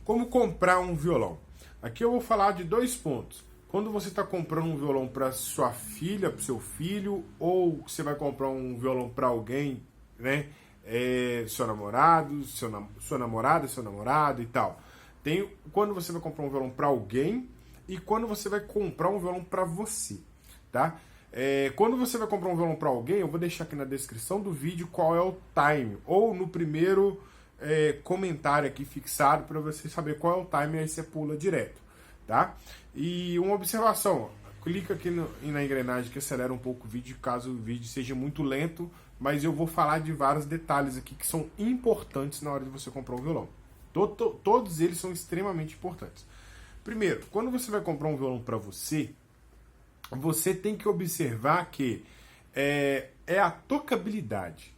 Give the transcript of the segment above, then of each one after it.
Como comprar um violão? Aqui eu vou falar de dois pontos. Quando você está comprando um violão para sua filha, para seu filho, ou você vai comprar um violão para alguém, né? Seu namorado, sua namorada, seu namorado e tal. Tem quando você vai comprar um violão para alguém e quando você vai comprar um violão para você, tá? Quando você vai comprar um violão para alguém, eu vou deixar aqui na descrição do vídeo qual é o time, ou no primeiro comentário aqui fixado para você saber qual é o time, aí você pula direto, tá? E uma observação, clica aqui na engrenagem que acelera um pouco o vídeo, caso o vídeo seja muito lento, mas eu vou falar de vários detalhes aqui que são importantes na hora de você comprar um violão. Todos eles são extremamente importantes. Primeiro, quando você vai comprar um violão para você, você tem que observar que é a tocabilidade.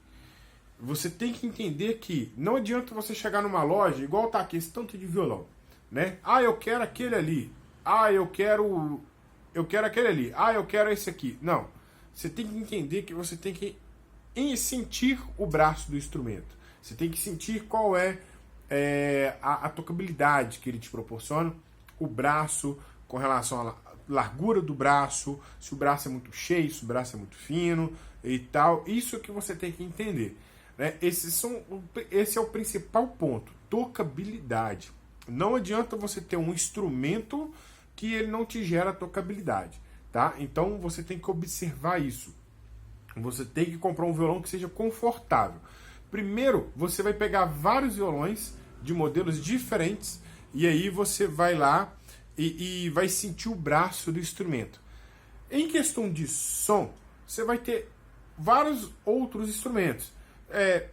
Você tem que entender que não adianta você chegar numa loja, igual tá aqui esse tanto de violão, né? Ah, eu quero aquele ali. Ah, eu quero aquele ali. Ah, eu quero esse aqui. Não. Você tem que entender que você tem que sentir o braço do instrumento. Você tem que sentir qual é a tocabilidade que ele te proporciona, o braço com relação à largura do braço, se o braço é muito cheio, se o braço é muito fino e tal. Isso que você tem que entender, né? Esse é o principal ponto, tocabilidade. Não adianta você ter um instrumento que ele não te gera tocabilidade, tá? Então você tem que observar isso. Você tem que comprar um violão que seja confortável. Primeiro, você vai pegar vários violões de modelos diferentes e aí você vai lá e vai sentir o braço do instrumento. Em questão de som, você vai ter vários outros instrumentos.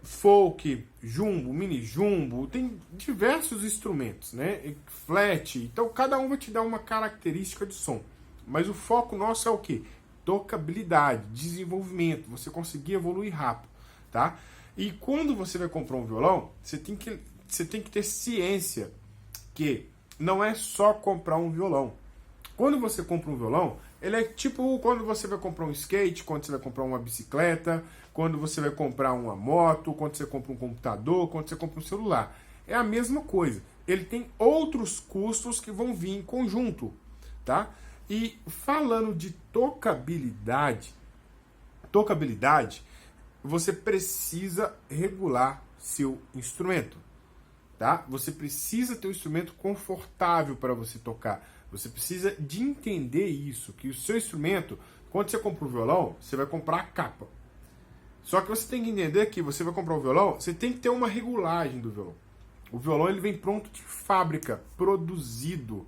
Folk, jumbo, mini jumbo, tem diversos instrumentos, né? Flat, então cada um vai te dar uma característica de som. Mas o foco nosso é o quê? Tocabilidade, desenvolvimento, você conseguir evoluir rápido, tá? E quando você vai comprar um violão, você tem que ter ciência que não é só comprar um violão. Quando você compra um violão, ele é tipo quando você vai comprar um skate, quando você vai comprar uma bicicleta, quando você vai comprar uma moto, quando você compra um computador, quando você compra um celular. É a mesma coisa. Ele tem outros custos que vão vir em conjunto, tá? E falando de tocabilidade, você precisa regular seu instrumento, tá? Você precisa ter um instrumento confortável para você tocar. Você precisa de entender isso, que o seu instrumento, quando você compra um violão, você vai comprar a capa. Só que você tem que entender que você vai comprar um violão, você tem que ter uma regulagem do violão. O violão ele vem pronto de fábrica, produzido.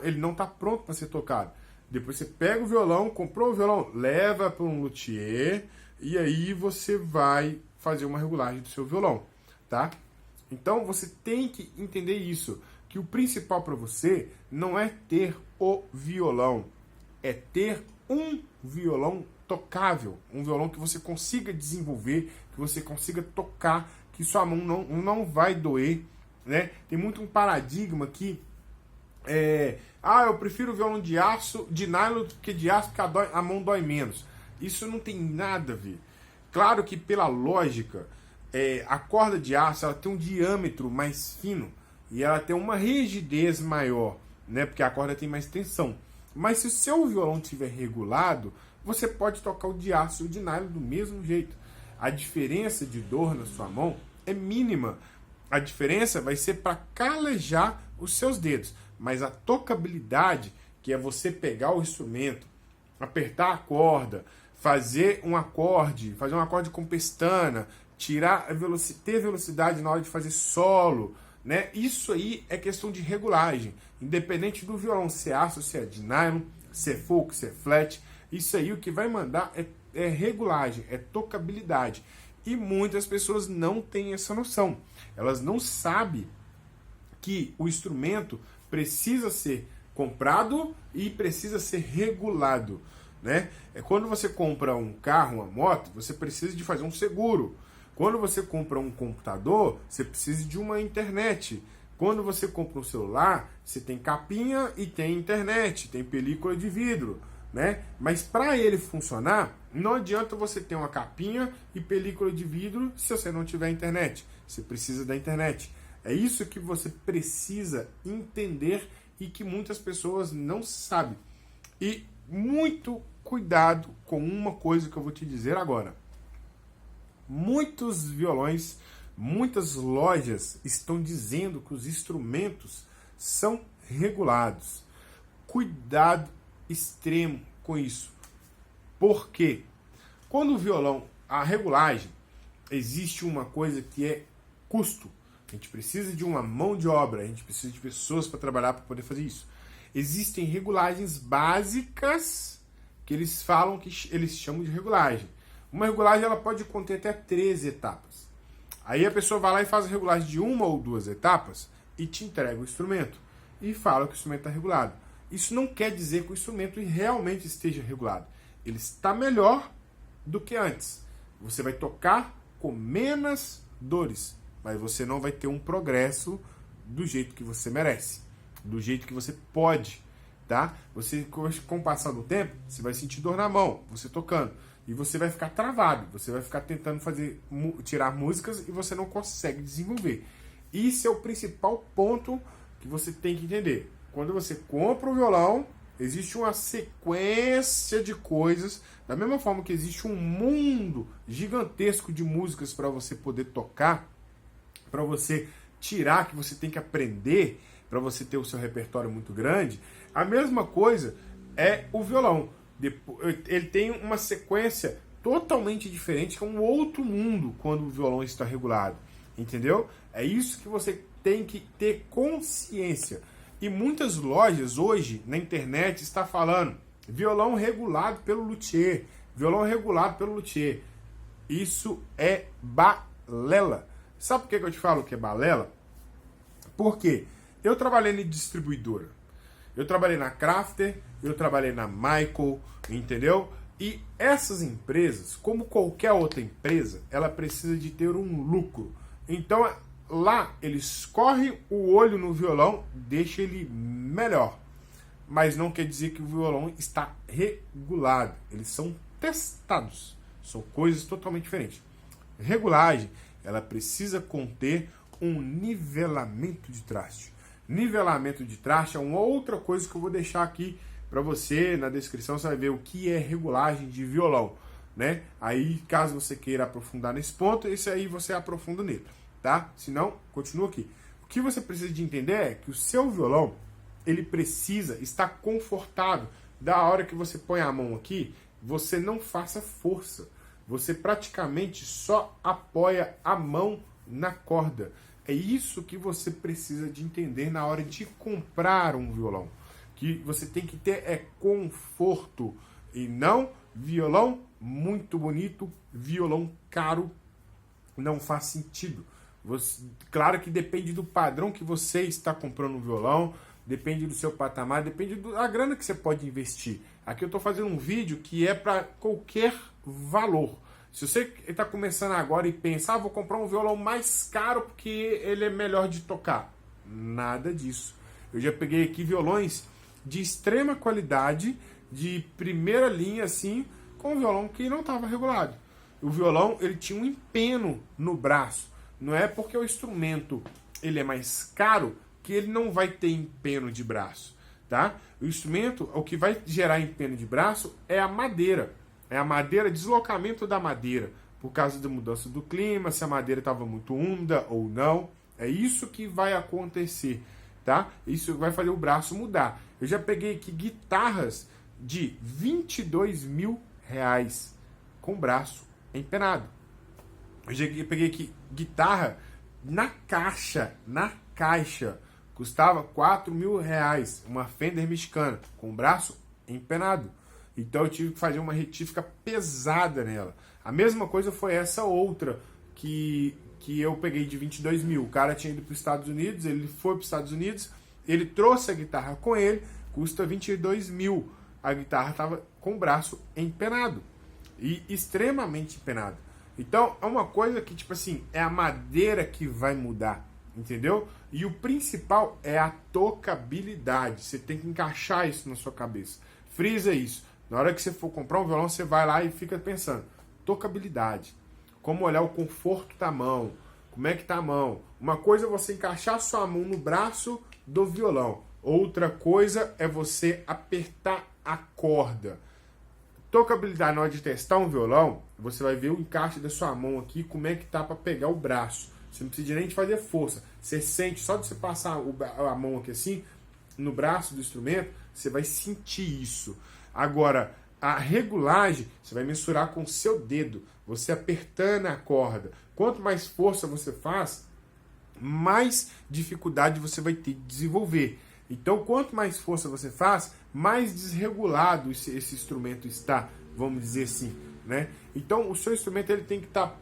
Ele não está pronto para ser tocado. Depois você pega o violão, comprou o violão, leva para um luthier e aí você vai fazer uma regulagem do seu violão, tá? Então você tem que entender isso, que o principal para você não é ter o violão, é ter um violão tocável, um violão que você consiga desenvolver, que você consiga tocar, que sua mão não vai doer, né? Tem muito um paradigma que eu prefiro violão de aço, de nylon, que de aço, porque a mão dói menos. Isso não tem nada a ver. Claro que pela lógica, a corda de aço ela tem um diâmetro mais fino e ela tem uma rigidez maior, né? Porque a corda tem mais tensão. Mas se o seu violão estiver regulado, você pode tocar o de aço e o de nylon do mesmo jeito. A diferença de dor na sua mão é mínima. A diferença vai ser para calejar os seus dedos. Mas a tocabilidade, que é você pegar o instrumento, apertar a corda, fazer um acorde com pestana, ter velocidade na hora de fazer solo, né? Isso aí é questão de regulagem. Independente do violão, se é aço, se é de nylon, se é folk, se é flat, isso aí o que vai mandar é regulagem, é tocabilidade. E muitas pessoas não têm essa noção. Elas não sabem que o instrumento precisa ser comprado e precisa ser regulado, né? Quando você compra um carro, uma moto, você precisa de fazer um seguro. Quando você compra um computador, você precisa de uma internet. Quando você compra um celular, você tem capinha e tem internet, tem película de vidro, né? Mas para ele funcionar, não adianta você ter uma capinha e película de vidro se você não tiver internet. Você precisa da internet. É isso que você precisa entender e que muitas pessoas não sabem. E muito cuidado com uma coisa que eu vou te dizer agora. Muitos violões, muitas lojas estão dizendo que os instrumentos são regulados. Cuidado extremo com isso. Por quê? Quando o violão, a regulagem, existe uma coisa que é custo. A gente precisa de uma mão de obra, a gente precisa de pessoas para trabalhar para poder fazer isso. Existem regulagens básicas que eles falam que eles chamam de regulagem. Uma regulagem ela pode conter até 13 etapas. Aí a pessoa vai lá e faz a regulagem de uma ou duas etapas e te entrega o instrumento e fala que o instrumento está regulado. Isso não quer dizer que o instrumento realmente esteja regulado. Ele está melhor do que antes. Você vai tocar com menos dores, mas você não vai ter um progresso do jeito que você merece, do jeito que você pode, tá? Você, com o passar do tempo, você vai sentir dor na mão, você tocando, e você vai ficar travado, você vai ficar tentando tirar músicas e você não consegue desenvolver. Isso é o principal ponto que você tem que entender. Quando você compra o violão, existe uma sequência de coisas, da mesma forma que existe um mundo gigantesco de músicas para você poder tocar, para você tirar, que você tem que aprender, para você ter o seu repertório muito grande. A mesma coisa é o violão. Ele tem uma sequência totalmente diferente, que é um outro mundo quando o violão está regulado. Entendeu? É isso que você tem que ter consciência. E muitas lojas hoje na internet está falando violão regulado pelo luthier, violão regulado pelo luthier. Isso é balela. Sabe por que eu te falo que é balela? Porque eu trabalhei em distribuidora. Eu trabalhei na Crafter, eu trabalhei na Michael, entendeu? E essas empresas, como qualquer outra empresa, ela precisa de ter um lucro. Então, lá, eles correm o olho no violão, deixa ele melhor. Mas não quer dizer que o violão está regulado. Eles são testados. São coisas totalmente diferentes. Regulagem, ela precisa conter um nivelamento de traste. Nivelamento de traste é uma outra coisa que eu vou deixar aqui para você na descrição. Você vai ver o que é regulagem de violão, né? Aí, caso você queira aprofundar nesse ponto, esse aí você aprofunda nele, tá? Se não, continua aqui. O que você precisa de entender é que o seu violão, ele precisa estar confortável. Da hora que você põe a mão aqui, você não faça força. Você praticamente só apoia a mão na corda. É isso que você precisa de entender na hora de comprar um violão. Que você tem que ter é conforto e não violão muito bonito, violão caro, não faz sentido. Claro que depende do padrão que você está comprando um violão, depende do seu patamar, depende da grana que você pode investir. Aqui eu estou fazendo um vídeo que é para qualquer valor. Se você está começando agora e pensa, vou comprar um violão mais caro porque ele é melhor de tocar. Nada disso. Eu já peguei aqui violões de extrema qualidade, de primeira linha, assim, com um violão que não estava regulado. O violão, ele tinha um empeno no braço. Não é porque o instrumento ele é mais caro que ele não vai ter empeno de braço, tá? O instrumento, o que vai gerar empeno de braço é a madeira. É a madeira, deslocamento da madeira, por causa da mudança do clima, se a madeira estava muito úmida ou não. É isso que vai acontecer, tá? Isso vai fazer o braço mudar. Eu já peguei aqui guitarras de R$22.000 com braço empenado. Eu já peguei aqui guitarra na caixa, custava R$4.000, uma Fender mexicana, com braço empenado. Então eu tive que fazer uma retífica pesada nela. A mesma coisa foi essa outra que eu peguei de 22 mil. O cara tinha ido para os Estados Unidos, ele foi para os Estados Unidos, ele trouxe a guitarra com ele, custa 22 mil. A guitarra estava com o braço empenado. E extremamente empenado. Então é uma coisa que, tipo assim, é a madeira que vai mudar, entendeu? E o principal é a tocabilidade. Você tem que encaixar isso na sua cabeça. Frisa isso. Na hora que você for comprar um violão, você vai lá e fica pensando, tocabilidade, como olhar o conforto da mão, como é que tá a mão. Uma coisa é você encaixar sua mão no braço do violão. Outra coisa é você apertar a corda. Tocabilidade, na hora de testar um violão, você vai ver o encaixe da sua mão aqui, como é que tá para pegar o braço. Você não precisa nem de fazer força. Você sente, só de você passar a mão aqui assim, no braço do instrumento, você vai sentir isso. Agora, a regulagem, você vai mensurar com o seu dedo, você apertando a corda. Quanto mais força você faz, mais dificuldade você vai ter de desenvolver. Então, quanto mais força você faz, mais desregulado esse instrumento está, vamos dizer assim, né? Então, o seu instrumento ele tem que estar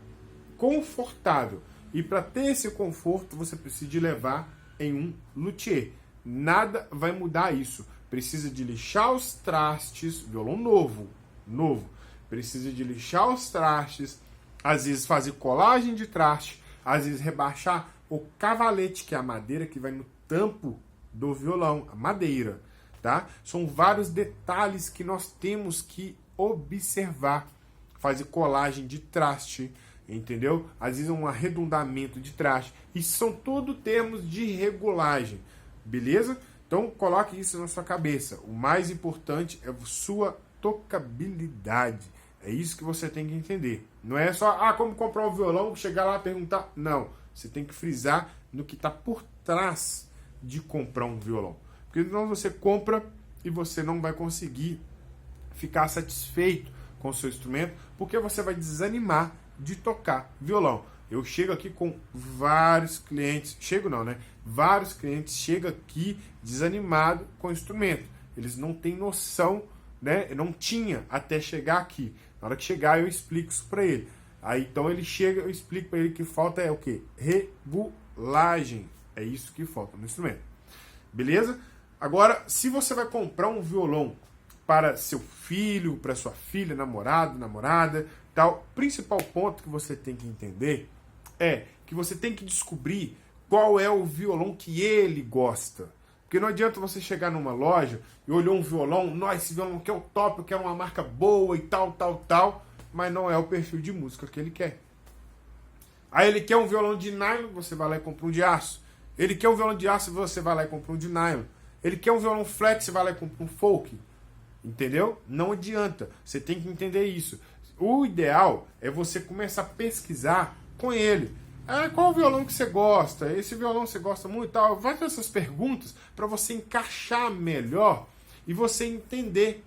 confortável. E para ter esse conforto, você precisa de levar em um luthier. Nada vai mudar isso. Precisa de lixar os trastes, violão novo. Precisa de lixar os trastes, às vezes fazer colagem de traste, às vezes rebaixar o cavalete, que é a madeira que vai no tampo do violão, a madeira, tá? São vários detalhes que nós temos que observar. Fazer colagem de traste, entendeu? Às vezes um arredondamento de traste. Isso são tudo termos de regulagem, beleza? Então coloque isso na sua cabeça. O mais importante é a sua tocabilidade. É isso que você tem que entender. Não é só, como comprar um violão, chegar lá e perguntar. Não, você tem que frisar no que está por trás de comprar um violão. Porque senão você compra e você não vai conseguir ficar satisfeito com o seu instrumento, porque você vai desanimar de tocar violão. Eu chego aqui com vários clientes, vários clientes chegam aqui desanimados com o instrumento. Eles não têm noção, né? Não tinha até chegar aqui. Na hora que chegar eu explico isso para ele. Aí então ele chega, eu explico para ele que falta é o quê? Regulagem. É isso que falta no instrumento. Beleza? Agora, se você vai comprar um violão para seu filho, para sua filha, namorado, namorada, tal, o principal ponto que você tem que entender é que você tem que descobrir qual é o violão que ele gosta. Porque não adianta você chegar numa loja e olhar um violão, esse violão aqui é o top, eu quero uma marca boa e tal, mas não é o perfil de música que ele quer. Aí ele quer um violão de nylon, você vai lá e compra um de aço. Ele quer um violão de aço, você vai lá e compra um de nylon. Ele quer um violão flat, você vai lá e compra um folk. Entendeu? Não adianta. Você tem que entender isso. O ideal é você começar a pesquisar com ele. Qual o violão que você gosta? Esse violão você gosta muito e tal. Vai fazer essas perguntas para você encaixar melhor e você entender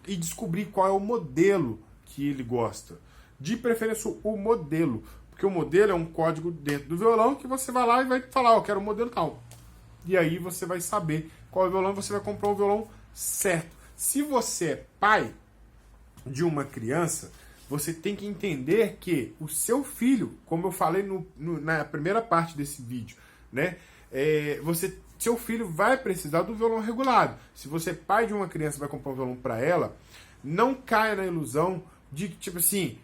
e descobrir qual é o modelo que ele gosta. De preferência o modelo. Porque o modelo é um código dentro do violão que você vai lá e vai falar, eu quero o modelo tal. E aí você vai saber qual é o violão, você vai comprar o violão certo. Se você é pai de uma criança, você tem que entender que o seu filho, como eu falei na primeira parte desse vídeo, né? Seu filho vai precisar do violão regulado. Se você é pai de uma criança e vai comprar um violão para ela, não caia na ilusão de que, tipo assim,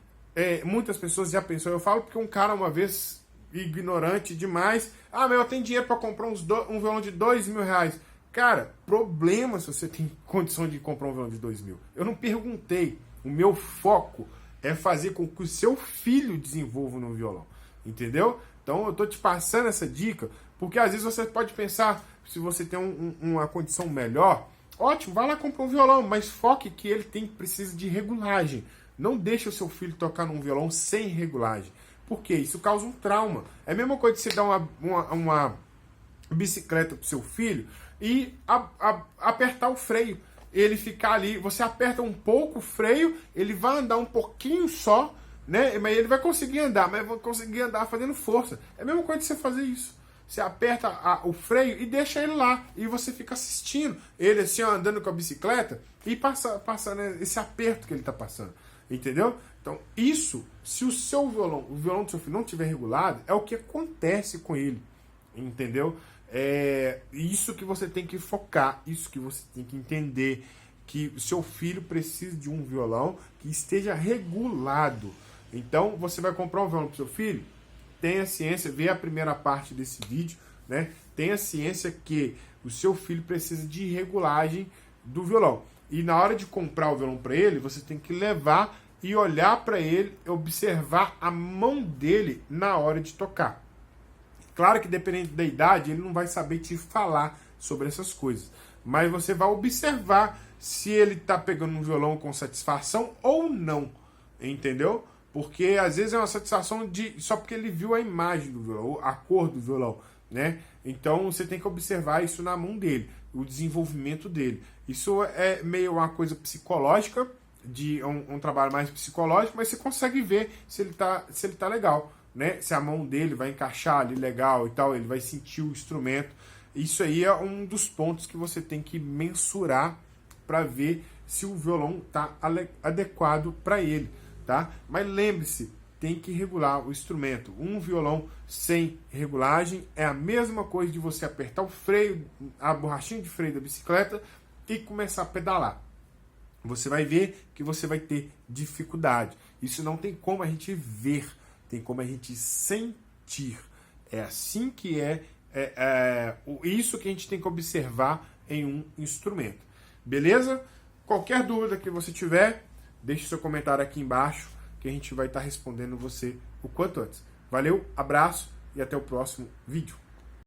muitas pessoas já pensam, eu falo porque um cara uma vez, ignorante demais, mas eu tenho dinheiro para comprar um violão de R$2.000. Cara, problema se você tem condição de comprar um violão de 2.000. Eu não perguntei. O meu foco é fazer com que o seu filho desenvolva no violão. Entendeu? Então eu tô te passando essa dica, porque às vezes você pode pensar, se você tem uma condição melhor, ótimo, vai lá comprar um violão, mas foque que ele precisa de regulagem. Não deixe o seu filho tocar num violão sem regulagem. Por quê? Isso causa um trauma. É a mesma coisa de você dar uma bicicleta pro seu filho e apertar o freio. Ele ficar ali, você aperta um pouco o freio, ele vai andar um pouquinho só, né? Mas ele vai conseguir andar, mas vai conseguir andar fazendo força. É a mesma coisa de você fazer isso. Você aperta o freio e deixa ele lá. E você fica assistindo ele assim, ó, andando com a bicicleta e passando esse aperto que ele está passando. Entendeu? Então, isso, se o violão do seu filho não estiver regulado, é o que acontece com ele. Entendeu? É isso que você tem que focar, isso que você tem que entender, que o seu filho precisa de um violão que esteja regulado. Então, você vai comprar um violão para o seu filho? Tenha ciência, vê a primeira parte desse vídeo, né? Tenha ciência que o seu filho precisa de regulagem do violão. E na hora de comprar o violão para ele, você tem que levar e olhar para ele, observar a mão dele na hora de tocar. Claro que dependendo da idade, ele não vai saber te falar sobre essas coisas. Mas você vai observar se ele está pegando um violão com satisfação ou não. Entendeu? Porque às vezes é uma satisfação só porque ele viu a imagem do violão, a cor do violão, né? Então você tem que observar isso na mão dele, o desenvolvimento dele. Isso é meio uma coisa psicológica, de um trabalho mais psicológico, mas você consegue ver se ele tá legal, né? Se a mão dele vai encaixar ali legal e tal, ele vai sentir o instrumento. Isso aí é um dos pontos que você tem que mensurar para ver se o violão está adequado para ele, tá? Mas lembre-se, tem que regular o instrumento. Um violão sem regulagem é a mesma coisa de você apertar o freio, a borrachinha de freio da bicicleta e começar a pedalar. Você vai ver que você vai ter dificuldade. Isso não tem como a gente ver, tem como a gente sentir. É assim que isso que a gente tem que observar em um instrumento. Beleza? Qualquer dúvida que você tiver, deixe seu comentário aqui embaixo, que a gente vai estar respondendo você o quanto antes. Valeu, abraço e até o próximo vídeo.